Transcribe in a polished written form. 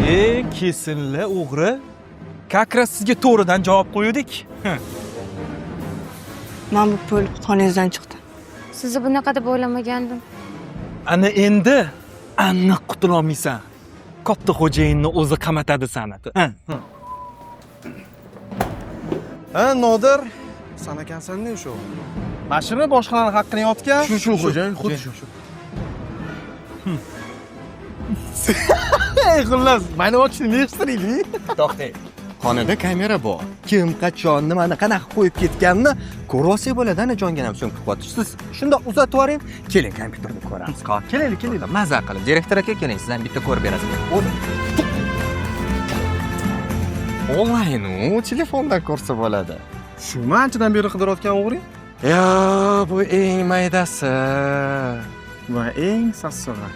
Kesinlar o'g'ri. Kakras sizga to'g'ridan javob qo'ydik. Men bu pul xonangizdan chiqdi. Sizni bunaqa deb o'ylamagandim. Ana endi aniq qutula olmaysan. Katta xo'jayinni o'zi qamatadi seni. Ha, Nodir, san ekansan-da o'sha. Mashina boshqalarning haqqini yotgan. Shu xo'jayin, xuddi shu. Xullas, mani ochishni eshittiraylik. To'xtang. Xonada kamera bor. Kim qachon nimani qanaqa qo'yib ketganini ko'rsa bo'ladi, ana jonganam so'ng qilib siz shundoq uzatib yuboring. Keling, kompyuterni ko'ramiz. Keling. Maza qilib. Direktor aka keling, sizdan bitta ko'rib berasiz. Onlayn u telefondan ko'rsa bo'ladi. Shu anchadan beri qidirayotgan o'g'ri Ya, bu eng maydasi. va eng sassog'i.